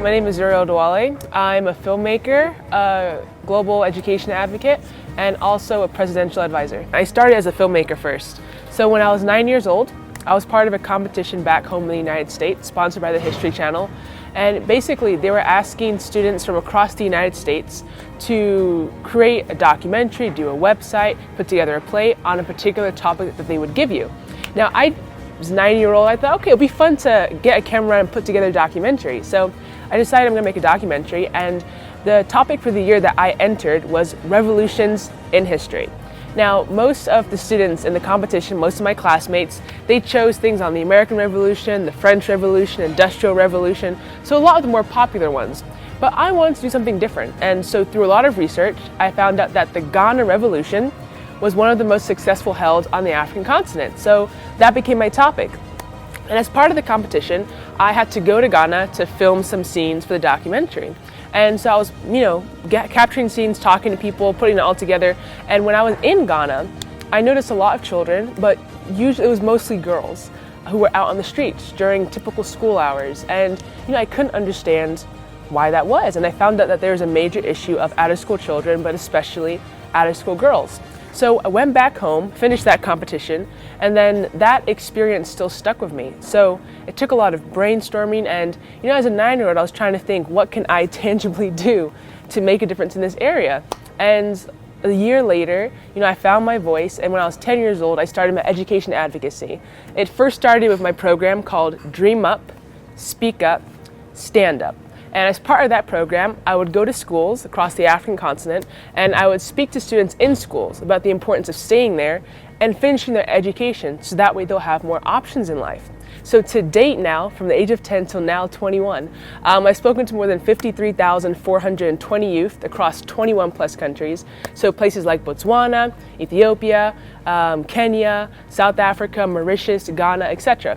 my name is Zuriel Oduwole. I'm a filmmaker, a global education advocate, and also a presidential advisor. I started as a filmmaker first. So when I was 9 years old, I was part of a competition back home in the United States, sponsored by the History Channel. And basically, they were asking students from across the United States to create a documentary, do a website, put together a play on a particular topic that they would give you. Now, I was 9-year-old, I thought, okay, it'll be fun to get a camera and put together a documentary. So I decided I'm gonna make a documentary, and the topic for the year that I entered was revolutions in history. Now, most of the students in the competition, most of my classmates, they chose things on the American Revolution, the French Revolution, Industrial Revolution, so a lot of the more popular ones. But I wanted to do something different, and so through a lot of research, I found out that the Ghana Revolution was one of the most successful held on the African continent. So that became my topic. And as part of the competition, I had to go to Ghana to film some scenes for the documentary. And so I was, capturing scenes, talking to people, putting it all together. And when I was in Ghana, I noticed a lot of children, but usually it was mostly girls who were out on the streets during typical school hours. And, I couldn't understand why that was. And I found out that there was a major issue of out-of-school children, but especially out-of-school girls. So I went back home, finished that competition, and then that experience still stuck with me. So it took a lot of brainstorming, and as a 9-year-old, I was trying to think, what can I tangibly do to make a difference in this area? And a year later, I found my voice, and when I was 10 years old, I started my education advocacy. It first started with my program called Dream Up, Speak Up, Stand Up. And as part of that program, I would go to schools across the African continent, and I would speak to students in schools about the importance of staying there and finishing their education, so that way they'll have more options in life. So to date now, from the age of 10 till now 21, I've spoken to more than 53,420 youth across 21 plus countries. So places like Botswana, Ethiopia, Kenya, South Africa, Mauritius, Ghana, etc.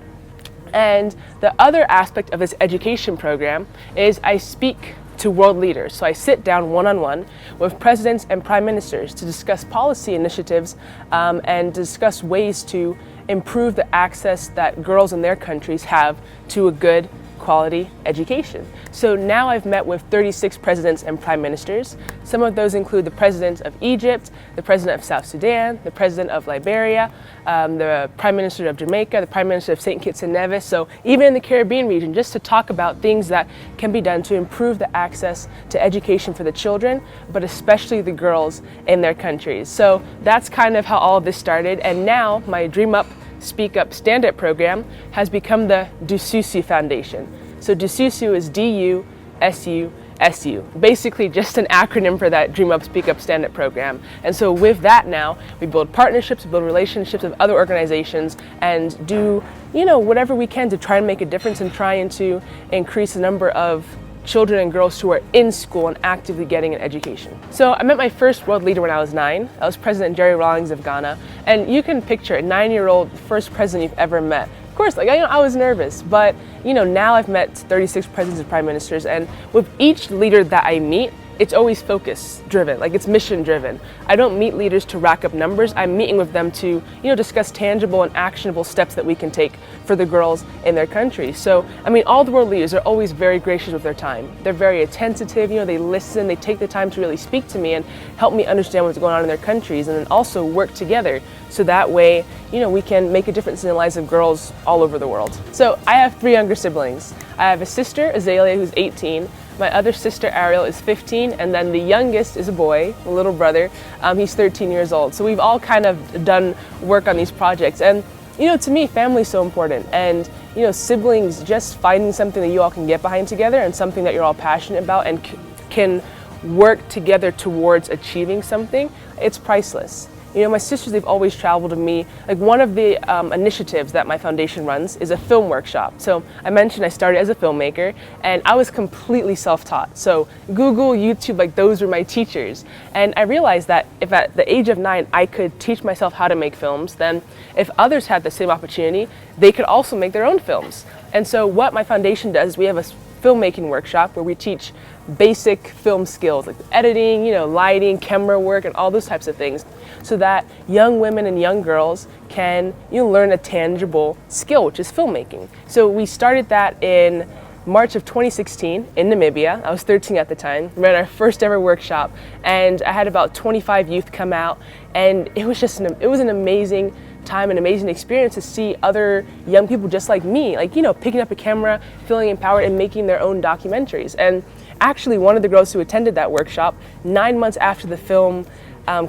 And the other aspect of this education program is I speak to world leaders. So I sit down one-on-one with presidents and prime ministers to discuss policy initiatives and discuss ways to improve the access that girls in their countries have to a good quality education. So now I've met with 36 presidents and prime ministers. Some of those include the president of Egypt, the president of South Sudan, the president of Liberia, the prime minister of Jamaica, the prime minister of St. Kitts and Nevis. So even in the Caribbean region, just to talk about things that can be done to improve the access to education for the children, but especially the girls in their countries. So that's kind of how all of this started. And now my Dream Up, Speak Up, Stand Up program has become the Dususu Foundation. So Dususu is D-U-S-U-S-U, basically just an acronym for that Dream Up, Speak Up, Stand Up program. And so with that now, we build partnerships, we build relationships with other organizations, and do whatever we can to try and make a difference in trying to increase the number of children and girls who are in school and actively getting an education. So I met my first world leader when I was 9. I was President Jerry Rawlings of Ghana. And you can picture a 9-year-old first president you've ever met. Of course, I was nervous, but now I've met 36 presidents and prime ministers, and with each leader that I meet, it's always focus driven, it's mission driven. I don't meet leaders to rack up numbers. I'm meeting with them to, discuss tangible and actionable steps that we can take for the girls in their country. So, all the world leaders are always very gracious with their time. They're very attentive, they listen, they take the time to really speak to me and help me understand what's going on in their countries, and then also work together so that way, we can make a difference in the lives of girls all over the world. So I have 3 younger siblings. I have a sister, Azalea, who's 18. My other sister, Ariel, is 15, and then the youngest is a boy, a little brother. He's 13 years old. So we've all kind of done work on these projects. And, to me, family is so important. And, siblings, just finding something that you all can get behind together and something that you're all passionate about and can work together towards achieving something, it's priceless. My sisters, they've always traveled with me. One of the initiatives that my foundation runs is a film workshop. So I mentioned I started as a filmmaker, and I was completely self-taught. So Google, YouTube, those were my teachers. And I realized that if at the age of 9 I could teach myself how to make films, then if others had the same opportunity, they could also make their own films. And so what my foundation does is we have a filmmaking workshop where we teach basic film skills like editing, lighting, camera work, and all those types of things, so that young women and young girls can learn a tangible skill, which is filmmaking. So we started that in March of 2016 in Namibia. I was 13 at the time. We ran our first ever workshop, and I had about 25 youth come out, and it was just it was an amazing time, an amazing experience to see other young people just like me, like, you know, picking up a camera, feeling empowered and making their own documentaries. And actually, one of the girls who attended that workshop, 9 months after the film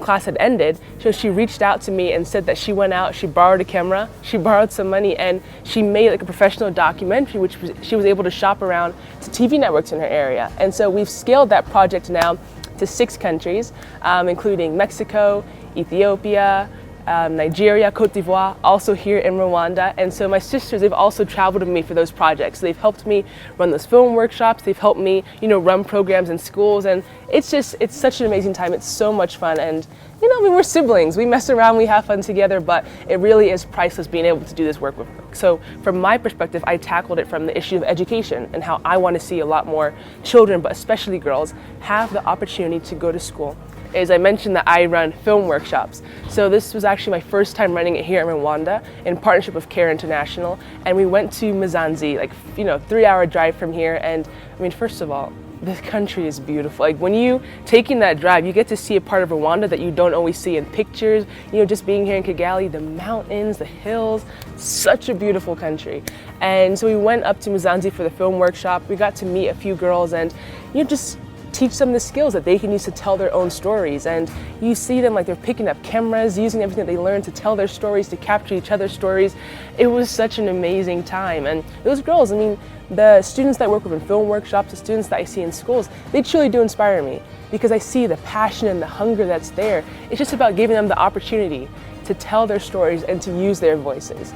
class had ended, so she reached out to me and said that she went out, she borrowed a camera, she borrowed some money, and she made like a professional documentary, which she was able to shop around to TV networks in her area. And so we've scaled that project now to 6 countries, including Mexico, Ethiopia, Nigeria, Cote d'Ivoire, also here in Rwanda. And so my sisters, they've also traveled with me for those projects. They've helped me run those film workshops. They've helped me, you know, run programs in schools. And it's such an amazing time. It's so much fun. And, you know, I mean, we're siblings. We mess around, we have fun together, but it really is priceless being able to do this work with her. So from my perspective, I tackled it from the issue of education and how I want to see a lot more children, but especially girls, have the opportunity to go to school. As I mentioned, that I run film workshops. So this was actually my first time running it here in Rwanda in partnership with CARE International. And we went to Mzanzi, like, you know, 3-hour drive from here. And I mean, first of all, this country is beautiful. Like, when you taking that drive, you get to see a part of Rwanda that you don't always see in pictures. You know, just being here in Kigali, the mountains, the hills, such a beautiful country. And so we went up to Mzanzi for the film workshop. We got to meet a few girls and, you know, just teach them the skills that they can use to tell their own stories. And you see them like they're picking up cameras, using everything that they learned to tell their stories, to capture each other's stories. It was such an amazing time. And those girls, I mean, the students that work with in film workshops, the students that I see in schools, they truly do inspire me because I see the passion and the hunger that's there. It's just about giving them the opportunity to tell their stories and to use their voices.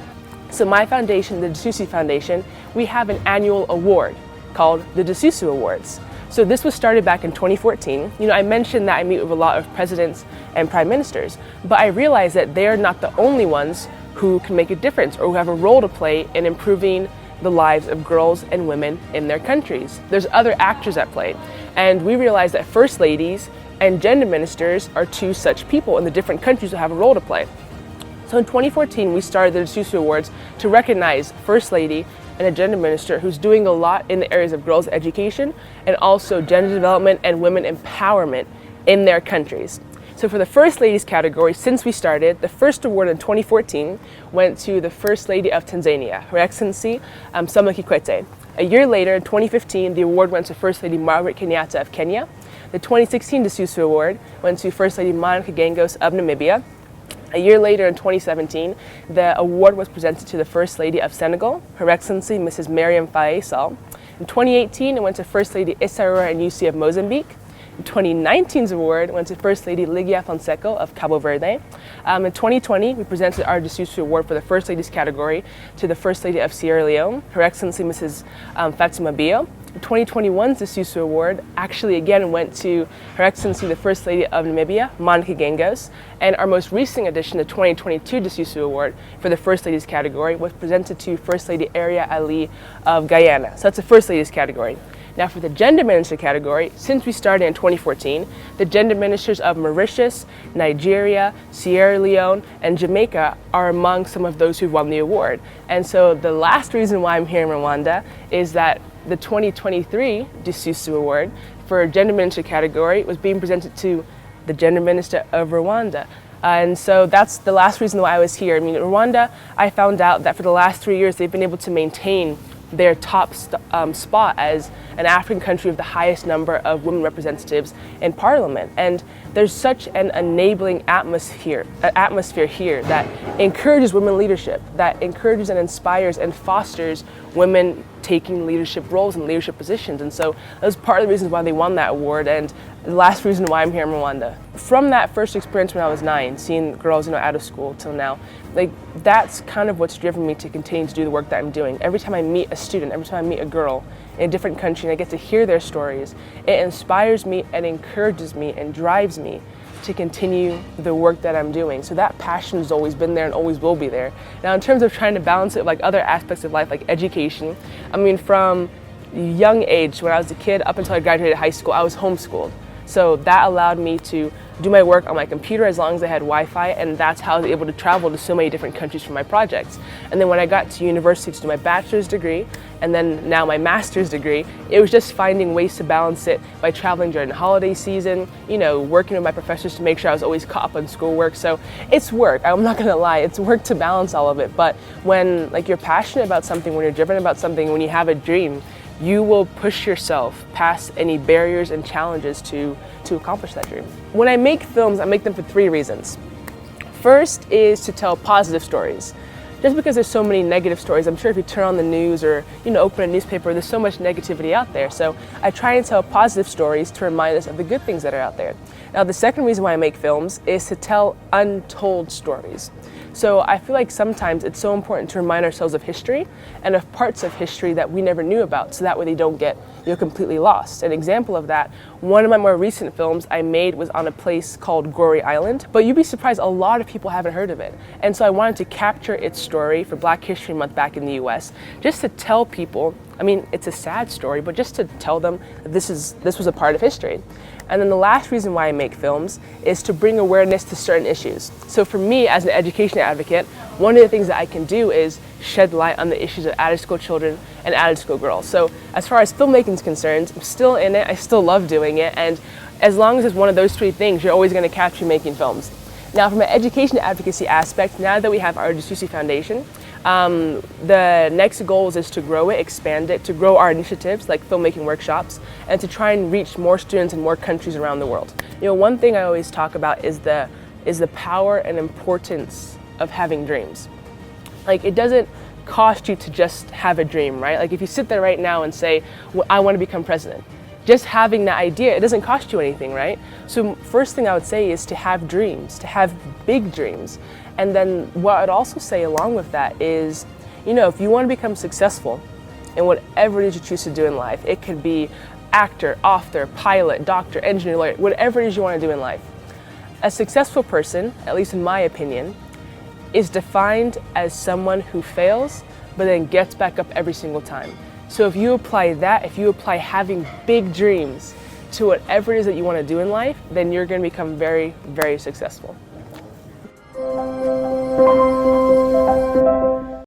So my foundation, the Dasusi Foundation, we have an annual award called the Dasusu Awards. So this was started back in 2014. You know, I mentioned that I meet with a lot of presidents and prime ministers, but I realized that they're not the only ones who can make a difference or who have a role to play in improving the lives of girls and women in their countries. There's other actors at play. And we realized that first ladies and gender ministers are 2 such people in the different countries who have a role to play. So in 2014, we started the Dasusu Awards to recognize First Lady and a gender minister who's doing a lot in the areas of girls' education and also gender development and women empowerment in their countries. So for the First Ladies category, since we started, the first award in 2014 went to the First Lady of Tanzania, Her Excellency Samia Kikwete. A year later, in 2015, the award went to First Lady Margaret Kenyatta of Kenya. The 2016 Dasusu Award went to First Lady Monica Gengos of Namibia. A year later, in 2017, the award was presented to the First Lady of Senegal, Her Excellency Mrs. Mariam Faye Sall. In 2018, it went to First Lady Isaura Nyusi of Mozambique. In 2019's award went to First Lady Ligia Fonseca of Cabo Verde. In 2020, we presented our Dasusu Award for the First Ladies category to the First Lady of Sierra Leone, Her Excellency Mrs. Fatima Bio. The 2021's Dasusu Award actually again went to Her Excellency the First Lady of Namibia, Monica Gengos, and our most recent edition, the 2022 Dasusu Award for the First Ladies category, was presented to First Lady Aria Ali of Guyana. So that's the First Ladies category. Now for the Gender Minister category, since we started in 2014, the Gender Ministers of Mauritius, Nigeria, Sierra Leone, and Jamaica are among some of those who won the award. And so the last reason why I'm here in Rwanda is that the 2023 Dasusu Award for Gender Minister category was being presented to the Gender Minister of Rwanda. And so that's the last reason why I was here. I mean, in Rwanda, I found out that for the last 3 years, they've been able to maintain their top spot as an African country with the highest number of women representatives in parliament. And there's such an enabling atmosphere here that encourages women leadership, that encourages and inspires and fosters women taking leadership roles and leadership positions. And so that was part of the reasons why they won that award, and the last reason why I'm here in Rwanda. From that first experience when I was 9, seeing girls, out of school till now, like, that's kind of what's driven me to continue to do the work that I'm doing. Every time I meet a student, every time I meet a girl in a different country and I get to hear their stories, it inspires me and encourages me and drives me to continue the work that I'm doing. So that passion has always been there and always will be there. Now, in terms of trying to balance it with like other aspects of life, like education, I mean, from young age, when I was a kid up until I graduated high school, I was homeschooled. So that allowed me to do my work on my computer as long as I had Wi-Fi, and that's how I was able to travel to so many different countries for my projects. And then when I got to university to do my bachelor's degree, and then now my master's degree, it was just finding ways to balance it by traveling during the holiday season, you know, working with my professors to make sure I was always caught up on schoolwork. So it's work, I'm not gonna lie, it's work to balance all of it. But when you're passionate about something, when you're driven about something, when you have a dream, you will push yourself past any barriers and challenges to accomplish that dream. When I make films, I make them for 3 reasons. First is to tell positive stories. Just because there's so many negative stories, I'm sure if you turn on the news or open a newspaper, there's so much negativity out there. So I try and tell positive stories to remind us of the good things that are out there. Now the second reason why I make films is to tell untold stories. So I feel like sometimes it's so important to remind ourselves of history and of parts of history that we never knew about, so that way they don't get completely lost. An example of that, one of my more recent films I made was on a place called Gory Island, but you'd be surprised a lot of people haven't heard of it. And so I wanted to capture its story for Black History Month back in the US, just to tell people, I mean, it's a sad story, but just to tell them that this was a part of history. And then the last reason why I make films is to bring awareness to certain issues. So for me, as an education advocate, one of the things that I can do is shed light on the issues of out-of-school children and out-of-school girls. So as far as filmmaking is concerned, I'm still in it, I still love doing it, and as long as it's one of those 3 things, you're always going to catch me making films. Now from an education advocacy aspect, now that we have our Disusi Foundation, the next goal is to grow it, expand it, to grow our initiatives like filmmaking workshops, and to try and reach more students in more countries around the world. One thing I always talk about is the power and importance of having dreams. It doesn't cost you to just have a dream, right? If you sit there right now and say, well, I want to become president, just having that idea, it doesn't cost you anything, right? So first thing I would say is to have dreams, to have big dreams. And then what I'd also say along with that is, if you want to become successful in whatever it is you choose to do in life, it could be actor, author, pilot, doctor, engineer, lawyer, whatever it is you want to do in life. A successful person, at least in my opinion, is defined as someone who fails, but then gets back up every single time. So if you apply that, if you apply having big dreams to whatever it is that you want to do in life, then you're going to become very, very successful.